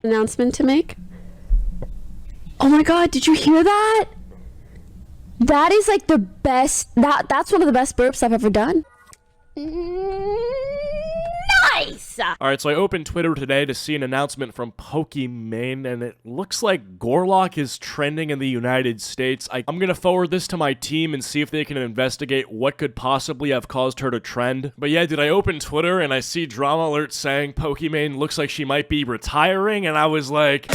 announcement to make. Oh my god, did you hear that? That is like the best, that's one of the best burps I've ever done. Nice! Alright, so I opened Twitter today to see an announcement from Pokimane, and it looks like Gorlock is trending in the United States. I'm gonna forward this to my team and see if they can investigate what could possibly have caused her to trend. But yeah, dude, I opened Twitter and I see drama alert saying Pokimane looks like she might be retiring, and I was like...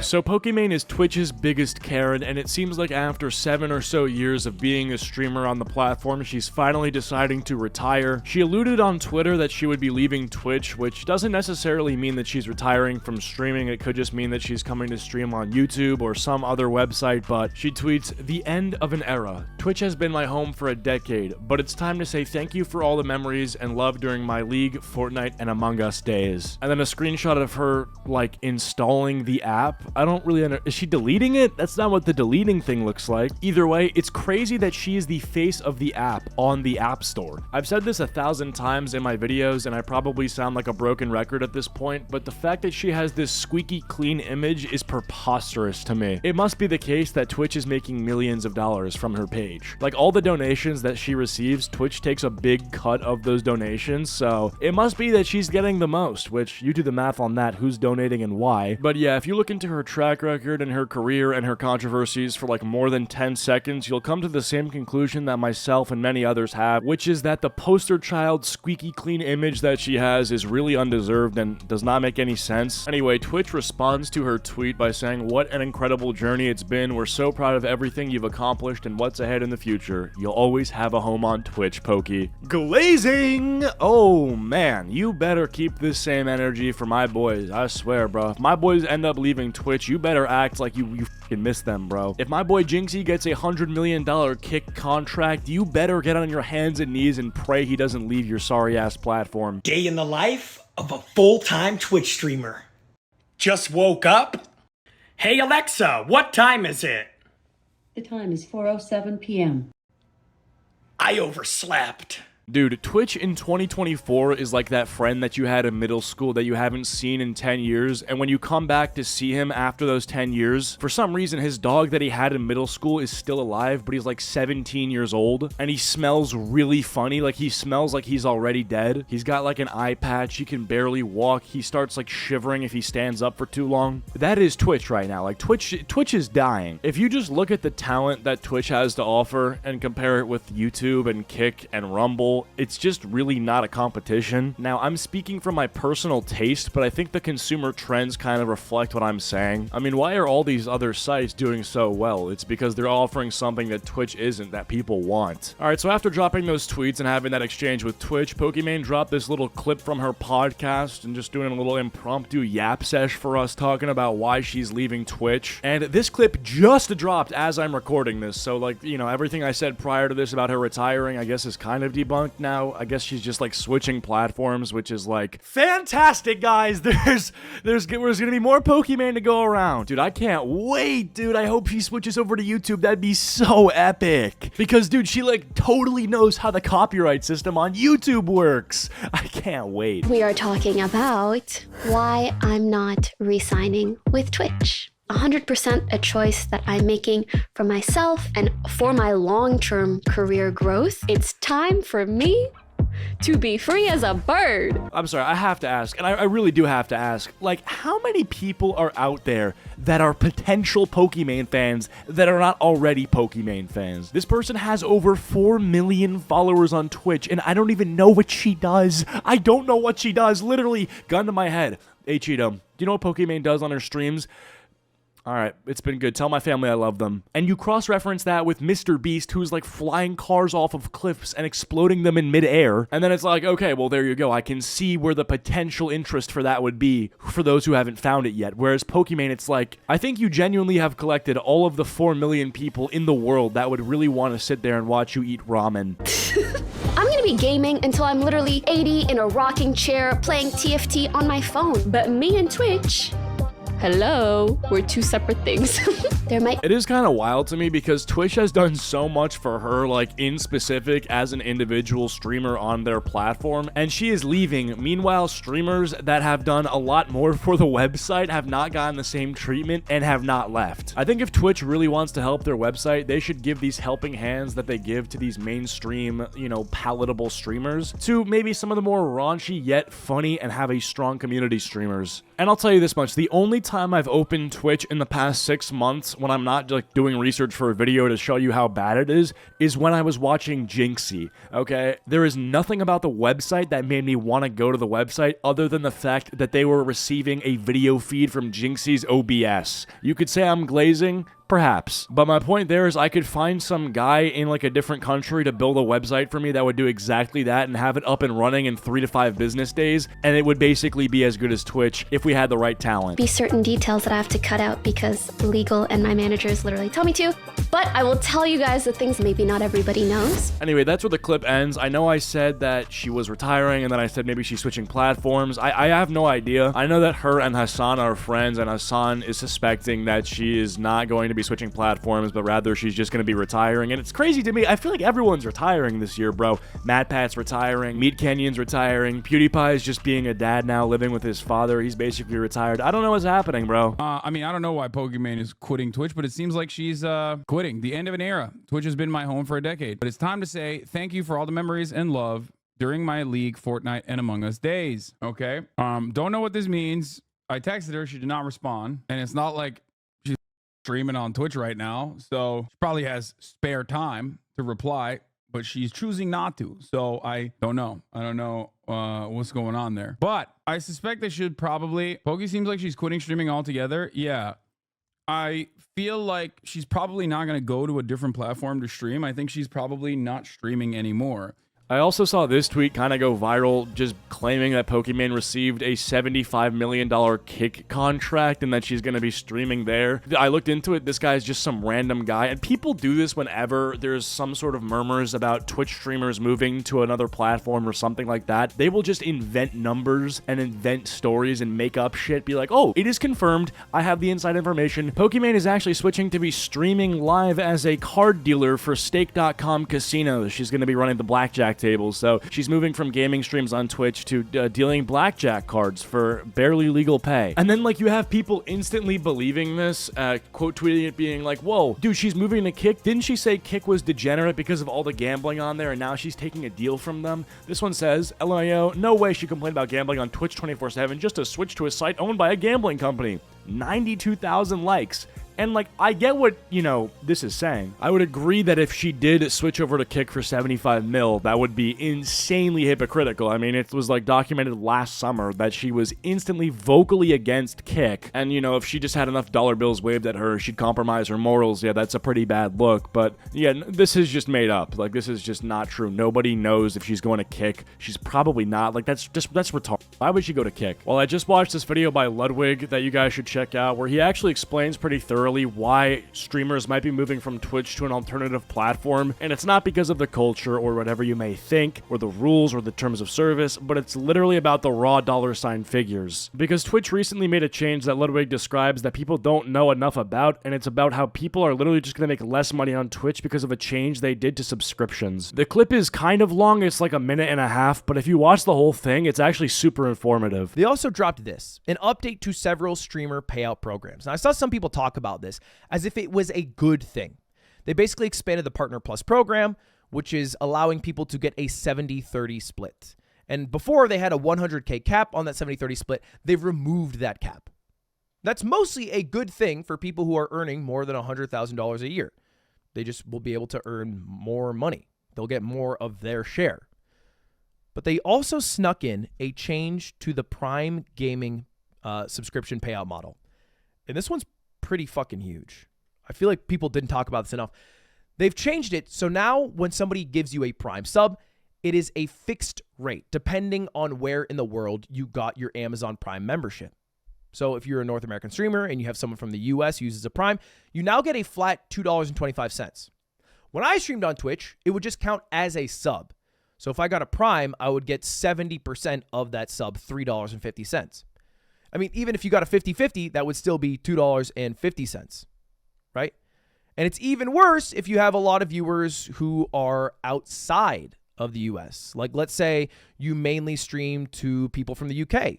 So Pokimane is Twitch's biggest Karen, and it seems like after 7 or so years of being a streamer on the platform, she's finally deciding to retire. She alluded on Twitter that she would be leaving Twitch, which doesn't necessarily mean that she's retiring from streaming. It could just mean that she's coming to stream on YouTube or some other website, but she tweets, "The end of an era. Twitch has been my home for a decade, but it's time to say thank you for all the memories and love during my League, Fortnite, and Among Us days." And then a screenshot of her, like, installing the app. I don't really is she deleting it? That's not what the deleting thing looks like. Either way, it's crazy that she is the face of the app on the App Store. I've said this 1,000 times in my videos, and I probably sound like a broken record at this point, but the fact that she has this squeaky clean image is preposterous to me. It must be the case that Twitch is making millions of dollars from her page. Like, all the donations that she receives, Twitch takes a big cut of those donations, so it must be that she's getting the most, which you do the math on that, who's donating and why. But yeah, if you look into her track record and her career and her controversies for like more than 10 seconds, you'll come to the same conclusion that myself and many others have, which is that the poster child squeaky clean image that she has is really undeserved and does not make any sense. Anyway, Twitch responds to her tweet by saying, "What an incredible journey it's been. We're so proud of everything you've accomplished and what's ahead in the future. You'll always have a home on Twitch, Pokey." Glazing! Oh man, you better keep this same energy for my boys. I swear, bro. If my boys end up leaving Twitch, you better act like you fucking miss them, bro. If my boy Jinxie gets a $100 million kick contract, you better get on your hands and knees and pray he doesn't leave your sorry-ass platform. Day in the life of a full-time Twitch streamer. Just woke up? Hey Alexa, what time is it? The time is 4:07 p.m. I overslept. Dude, Twitch in 2024 is like that friend that you had in middle school that you haven't seen in 10 years, and when you come back to see him after those 10 years, for some reason his dog that he had in middle school is still alive, but he's like 17 years old, and he smells really funny. Like, he smells like he's already dead. He's got like an eye patch, he can barely walk, he starts like shivering if he stands up for too long. That is Twitch right now. Like, Twitch is dying. If you just look at the talent that Twitch has to offer and compare it with YouTube and Kick and Rumble, it's just really not a competition. Now, I'm speaking from my personal taste, but I think the consumer trends kind of reflect what I'm saying. I mean, why are all these other sites doing so well? It's because they're offering something that Twitch isn't, that people want. Alright, so after dropping those tweets and having that exchange with Twitch, Pokimane dropped this little clip from her podcast and just doing a little impromptu yap sesh for us, talking about why she's leaving Twitch. And this clip just dropped as I'm recording this, so like, you know, everything I said prior to this about her retiring, I guess, is kind of debunked now. I guess she's just like switching platforms, which is like fantastic, guys. There's gonna be more Pokimane to go around. Dude, I can't wait, dude. I hope she switches over to YouTube. That'd be so epic. Because, dude, she like totally knows how the copyright system on YouTube works. I can't wait. We are talking about why I'm not re-signing with Twitch. 100% a choice that I'm making for myself and for my long-term career growth. It's time for me to be free as a bird. I'm sorry, I have to ask, and I really do have to ask, like, how many people are out there that are potential Pokimane fans that are not already Pokimane fans? This person has over 4 million followers on Twitch, and I don't even know what she does. I don't know what she does. Literally, gun to my head. Acheeto, do you know what Pokimane does on her streams? Alright, it's been good. Tell my family I love them. And you cross-reference that with Mr. Beast, who's like flying cars off of cliffs and exploding them in midair. And then it's like, okay, well, there you go. I can see where the potential interest for that would be for those who haven't found it yet. Whereas Pokimane, it's like, I think you genuinely have collected all of the 4 million people in the world that would really want to sit there and watch you eat ramen. I'm gonna be gaming until I'm literally 80 in a rocking chair playing TFT on my phone. But me and Twitch, Hello, we're two separate things. There might It is kind of wild to me because Twitch has done so much for her, like in specific as an individual streamer on their platform, and she is leaving. Meanwhile, streamers that have done a lot more for the website have not gotten the same treatment and have not left. I think if Twitch really wants to help their website, they should give these helping hands that they give to these mainstream, palatable streamers to maybe some of the more raunchy yet funny and have a strong community streamers. And I'll tell you this much, the only time I've opened Twitch in the past 6 months when I'm not like doing research for a video to show you how bad it is when I was watching Jinxie, okay? There is nothing about the website that made me want to go to the website other than the fact that they were receiving a video feed from Jinxie's OBS. You could say I'm glazing, perhaps. But my point there is I could find some guy in like a different country to build a website for me that would do exactly that and have it up and running in 3 to 5 business days, and it would basically be as good as Twitch if we had the right talent. be certain details that I have to cut out because legal and my managers literally tell me to. But I will tell you guys the things maybe not everybody knows. Anyway, that's where the clip ends. I know I said that she was retiring, and then I said maybe she's switching platforms. I have no idea. I know that her and Hassan are friends, and Hassan is suspecting that she is not going to be switching platforms, but rather she's just going to be retiring. And it's crazy to me. I feel like everyone's retiring this year, bro. MatPat's retiring. Meat Kenyon's retiring. PewDiePie is just being a dad now, living with his father. He's basically retired. I don't know what's happening, bro. I don't know why Pokimane is quitting Twitch, but it seems like she's quitting. The end of an era. Twitch has been my home for a decade. But it's time to say thank you for all the memories and love during my League, Fortnite, and Among Us days. Okay? Don't know what this means. I texted her. She did not respond. And it's not like she's streaming on Twitch right now. So she probably has spare time to reply, but she's choosing not to. So I don't know. I don't know what's going on there. But I suspect they should probably... Poki seems like she's quitting streaming altogether. Yeah. I feel like she's probably not going to go to a different platform to stream. I think she's probably not streaming anymore. I also saw this tweet kind of go viral, just claiming that Pokimane received a $75 million Kick contract and that she's going to be streaming there. I looked into it. This guy's just some random guy. And people do this whenever there's some sort of murmurs about Twitch streamers moving to another platform or something like that. They will just invent numbers and invent stories and make up shit. Be like, oh, it is confirmed. I have the inside information. Pokimane is actually switching to be streaming live as a card dealer for Stake.com casinos. She's going to be running the blackjack tables. So she's moving from gaming streams on Twitch to dealing blackjack cards for barely legal pay. And then like you have people instantly believing this, quote tweeting it being like, whoa, dude, she's moving to Kick. Didn't she say Kick was degenerate because of all the gambling on there and now she's taking a deal from them? This one says, LMAO, no way she complained about gambling on Twitch 24/7 just to switch to a site owned by a gambling company. 92,000 likes. And like, I get what, this is saying. I would agree that if she did switch over to Kick for 75 mil, that would be insanely hypocritical. I mean, it was like documented last summer that she was instantly vocally against Kick. And, if she just had enough dollar bills waved at her, she'd compromise her morals. Yeah, that's a pretty bad look. But yeah, this is just made up. Like, this is just not true. Nobody knows if she's going to Kick. She's probably not. Like, that's retarded. Why would she go to Kick? Well, I just watched this video by Ludwig that you guys should check out, where he actually explains pretty thoroughly why streamers might be moving from Twitch to an alternative platform, and it's not because of the culture or whatever you may think, or the rules or the terms of service, but it's literally about the raw $ figures. Because Twitch recently made a change that Ludwig describes that people don't know enough about, and it's about how people are literally just going to make less money on Twitch because of a change they did to subscriptions. The clip is kind of long, it's like a minute and a half, but if you watch the whole thing, it's actually super informative. They also dropped this, an update to several streamer payout programs. Now, I saw some people talk about this as if it was a good thing. They basically expanded the Partner Plus program, which is allowing people to get a 70-30 split. And before they had a 100K cap on that 70-30 split, they've removed that cap. That's mostly a good thing for people who are earning more than $100,000 a year. They just will be able to earn more money. They'll get more of their share. But they also snuck in a change to the Prime Gaming subscription payout model. And this one's pretty fucking huge. I feel like people didn't talk about this enough. They've changed it, so now when somebody gives you a Prime sub, it is a fixed rate depending on where in the world you got your Amazon Prime membership. So if you're a North American streamer and you have someone from the US who uses a Prime, you now get a flat $2.25. When I streamed on Twitch, it would just count as a sub. So if I got a Prime, I would get 70% of that sub, $3.50. I mean, even if you got a 50-50, that would still be $2.50, right? And it's even worse if you have a lot of viewers who are outside of the US. Like, let's say you mainly stream to people from the UK.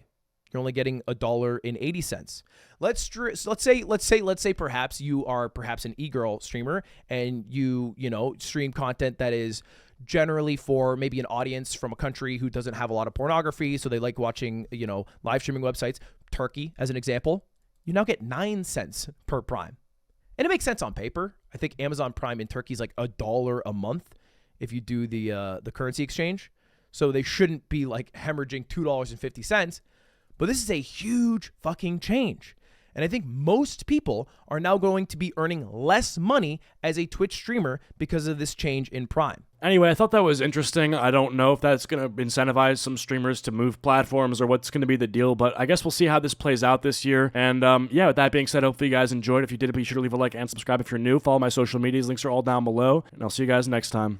You're only getting $1.80. Let's say perhaps you are an e-girl streamer and you stream content that is generally for maybe an audience from a country who doesn't have a lot of pornography, so they like watching, live streaming websites. Turkey, as an example, you now get 9 cents per Prime. And it makes sense on paper. I think Amazon Prime in Turkey is like $1 a month if you do the currency exchange. So they shouldn't be like hemorrhaging $2.50. But this is a huge fucking change. And I think most people are now going to be earning less money as a Twitch streamer because of this change in Prime. Anyway, I thought that was interesting. I don't know if that's going to incentivize some streamers to move platforms or what's going to be the deal, but I guess we'll see how this plays out this year. And with that being said, hopefully you guys enjoyed. If you did, be sure to leave a like and subscribe if you're new. Follow my social medias. Links are all down below. And I'll see you guys next time.